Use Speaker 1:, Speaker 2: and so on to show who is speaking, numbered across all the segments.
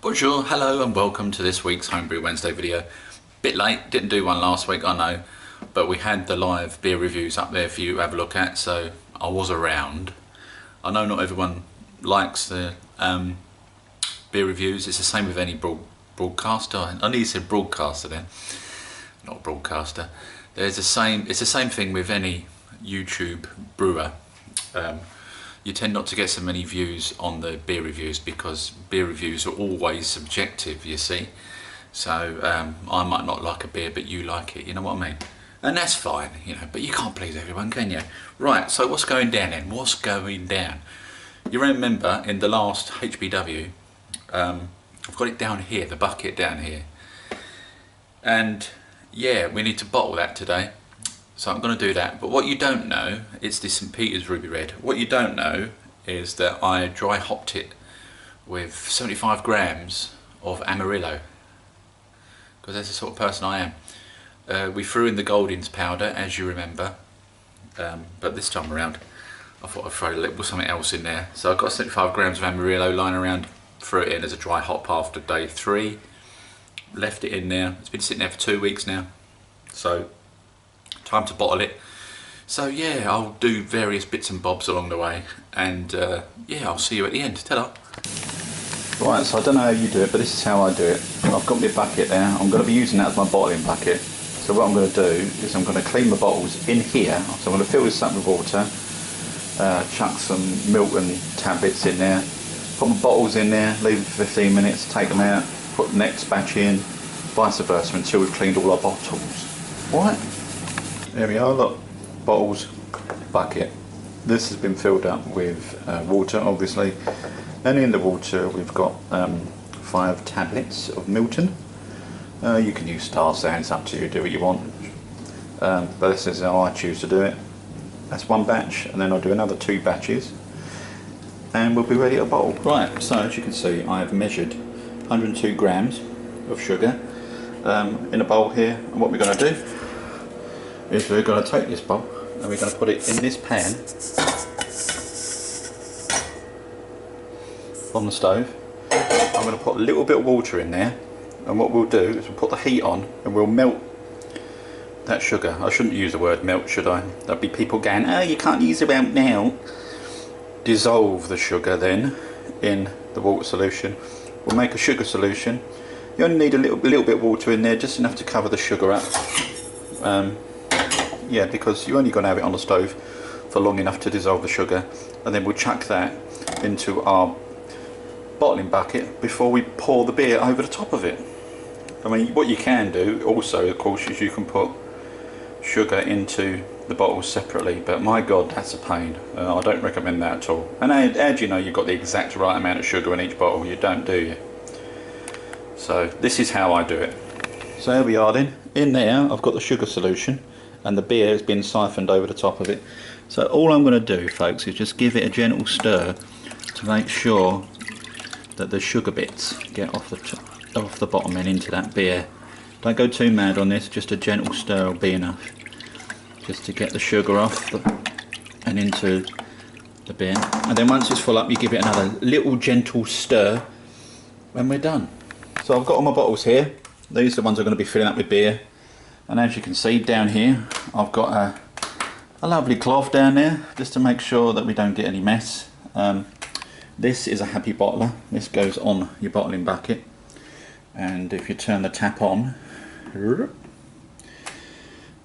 Speaker 1: Bonjour, hello and welcome to this week's Homebrew Wednesday video. Bit late, didn't do one last week, I know, but we had the live beer reviews up there for you to have a look at, so I was around. I know not everyone likes the beer reviews. It's the same with any broadcaster. I need to say broadcaster then, not broadcaster. It's the same thing with any YouTube brewer. You tend not to get so many views on the beer reviews because beer reviews are always subjective, you see. So I might not like a beer, but you like it, you know what I mean? And that's fine, you know, but you can't please everyone, can you? Right, so what's going down then? What's going down? You remember in the last HBW, I've got it down here, the bucket down here. And yeah, we need to bottle that today. So I'm going to do that, but what you don't know, it's the St. Peter's Ruby Red. What you don't know is that I dry hopped it with 75 grams of Amarillo, because that's the sort of person I am. We threw in the Goldings powder, as you remember, but this time around I thought I'd throw a little something else in there. So I've got 75 grams of Amarillo lying around, threw it in as a dry hop after day 3, left it in there. It's been sitting there for 2 weeks now, so time to bottle it. So yeah, I'll do various bits and bobs along the way, and yeah, I'll see you at the end. Ta-da! Right, so I don't know how you do it, but this is how I do it. I've got my bucket there. I'm going to be using that as my bottling bucket. So what I'm going to do is I'm going to clean my bottles in here. So I'm going to fill this up with water, chuck some Milton tablets in there, put my bottles in there, leave them for 15 minutes, take them out, put the next batch in, vice versa until we've cleaned all our bottles. Alright? There we are, look, bottles, bucket. This has been filled up with water, obviously, and in the water we've got 5 tablets of Milton. You can use Star Sands, up to you, do what you want, but this is how I choose to do it. That's one batch, and then I'll do another 2 batches, and we'll be ready to bottle. Right, so as you can see, I have measured 102 grams of sugar in a bowl here, and what we're going to do is we're going to take this bowl and we're going to put it in this pan on the stove. I'm going to put a little bit of water in there, and what we'll do is we'll put the heat on and we'll melt that sugar. I shouldn't use the word melt, should I? There'll be people going, oh, you can't use the word now. Dissolve the sugar then in the water solution. We'll make a sugar solution. You only need a little bit of water in there, just enough to cover the sugar up. Yeah, because you're only going to have it on the stove for long enough to dissolve the sugar, and then we'll chuck that into our bottling bucket before we pour the beer over the top of it. I mean, what you can do also, of course, is you can put sugar into the bottles separately, but my god, that's a pain. I don't recommend that at all. And how do you know you've got the exact right amount of sugar in each bottle? You don't, do you? So this is how I do it. So here we are then. In there I've got the sugar solution, and the beer has been siphoned over the top of it. So all I'm going to do, folks, is just give it a gentle stir to make sure that the sugar bits get off the bottom and into that beer. Don't go too mad on this, just a gentle stir will be enough, just to get the sugar off and into the beer. And then once it's full up, you give it another little gentle stir when we're done. So I've got all my bottles here. These are the ones I'm going to be filling up with beer. And as you can see down here, I've got a lovely cloth down there, just to make sure that we don't get any mess. This is a happy bottler. This goes on your bottling bucket, and if you turn the tap on,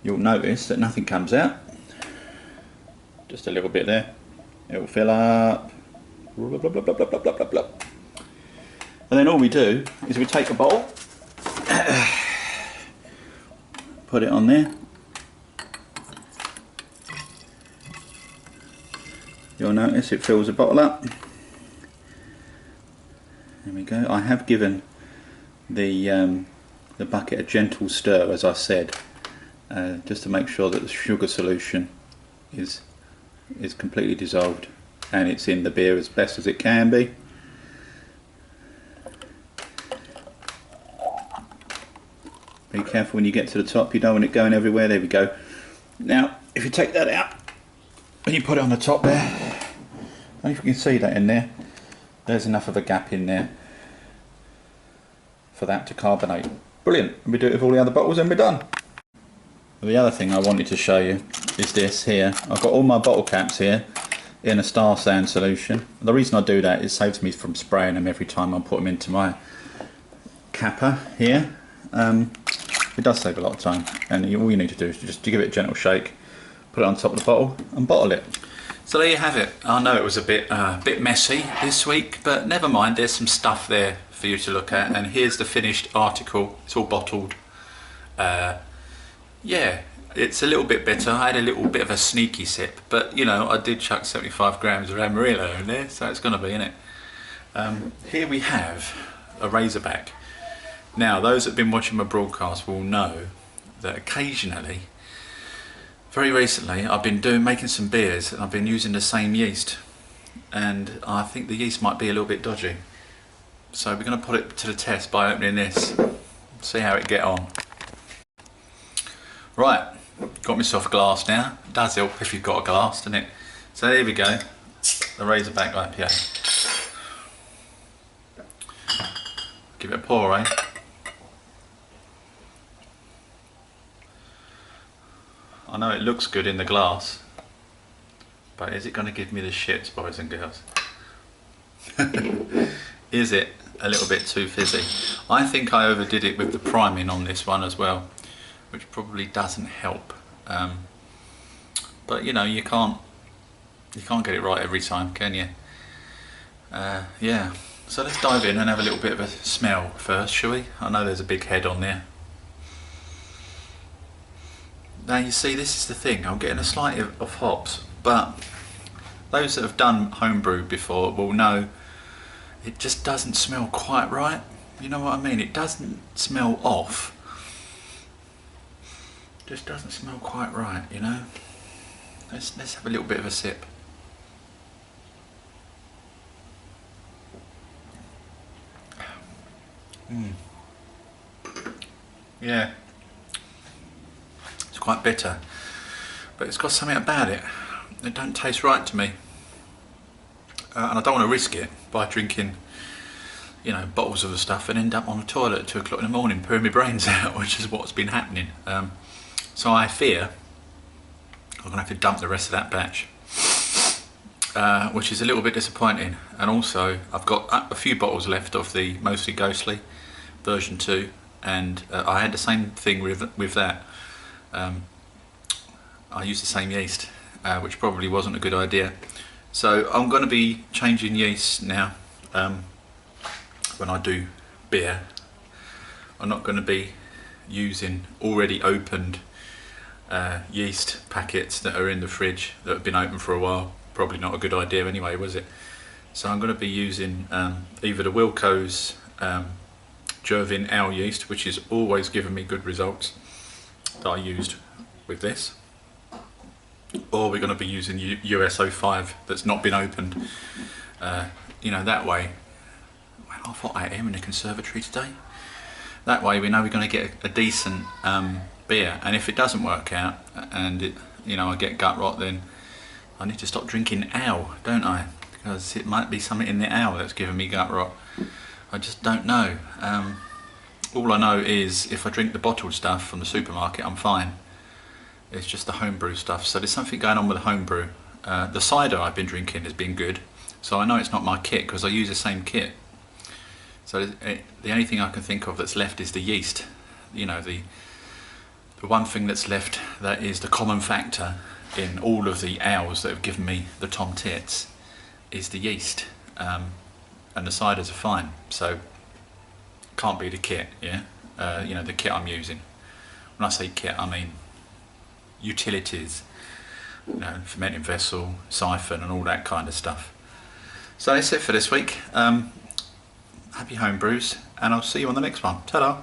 Speaker 1: you'll notice that nothing comes out. Just a little bit there. It will fill up. Blah, blah, blah, blah, blah, blah, blah, blah. And then all we do is we take a bottle, put it on there. You'll notice it fills the bottle up. There we go. I have given the bucket a gentle stir, as I said, just to make sure that the sugar solution is completely dissolved and it's in the beer as best as it can be. Be careful when you get to the top, you don't want it going everywhere. There we go. Now if you take that out and you put it on the top there, I don't know if you can see that in there, there's enough of a gap in there for that to carbonate. Brilliant. We do it with all the other bottles and we're done. The other thing I wanted to show you is this here. I've got all my bottle caps here in a star sand solution. The reason I do that is it saves me from spraying them every time I put them into my capper here. It does save a lot of time, and all you need to do is just give it a gentle shake, put it on top of the bottle and bottle it. So there you have it. I know it was a bit messy this week, but never mind, there's some stuff there for you to look at, and here's the finished article. It's all bottled. Yeah, it's a little bit bitter. I had a little bit of a sneaky sip, but you know, I did chuck 75 grams of Amarillo in there, so it's going to be in it. Here we have a Razorback. Now, those that have been watching my broadcast will know that occasionally, very recently, I've been making some beers and I've been using the same yeast, and I think the yeast might be a little bit dodgy. So we're going to put it to the test by opening this, see how it get on. Right, got myself a glass now. It does help if you've got a glass, doesn't it? So there we go, the Razorback IPA. Give it a pour, eh? I know it looks good in the glass, but is it going to give me the shits, boys and girls? Is it a little bit too fizzy? I think I overdid it with the priming on this one as well, which probably doesn't help. But you know, you can't get it right every time, can you? Yeah. So let's dive in and have a little bit of a smell first, shall we? I know there's a big head on there. Now you see, this is the thing, I'm getting a slight of hops, but those that have done homebrew before will know it just doesn't smell quite right. You know what I mean? It doesn't smell off. Just doesn't smell quite right, you know? Let's have a little bit of a sip. Yeah. Quite bitter, but it's got something about it that don't taste right to me, and I don't want to risk it by drinking, you know, bottles of the stuff and end up on the toilet at 2 o'clock in the morning pouring my brains out, which is what's been happening. So I fear I'm gonna have to dump the rest of that batch, which is a little bit disappointing. And also I've got a few bottles left of the Mostly Ghostly version 2, and I had the same thing with that. I used the same yeast, which probably wasn't a good idea. So I'm going to be changing yeast now. When I do beer, I'm not going to be using already opened yeast packets that are in the fridge that have been open for a while. Probably not a good idea anyway, was it? So I'm going to be using either the Wilco's Jervin Ale yeast, which has always given me good results, that I used with this, or we're going to be using US-05 that's not been opened. You know, that way, well, I thought I am in the conservatory today. That way we know we're going to get a decent beer, and if it doesn't work out and it, you know, I get gut rot, then I need to stop drinking ale, don't I? Because it might be something in the ale that's giving me gut rot. I just don't know. All I know is if I drink the bottled stuff from the supermarket, I'm fine. It's just the homebrew stuff. So there's something going on with the homebrew. The cider I've been drinking has been good, so I know it's not my kit because I use the same kit. So the only thing I can think of that's left is the yeast. You know, the one thing that's left that is the common factor in all of the ales that have given me the tom tits is the yeast, and the ciders are fine. So can't be the kit, yeah. You know, the kit I'm using. When I say kit, I mean utilities, you know, fermenting vessel, siphon, and all that kind of stuff. So that's it for this week. Happy homebrews, and I'll see you on the next one. Ta-da!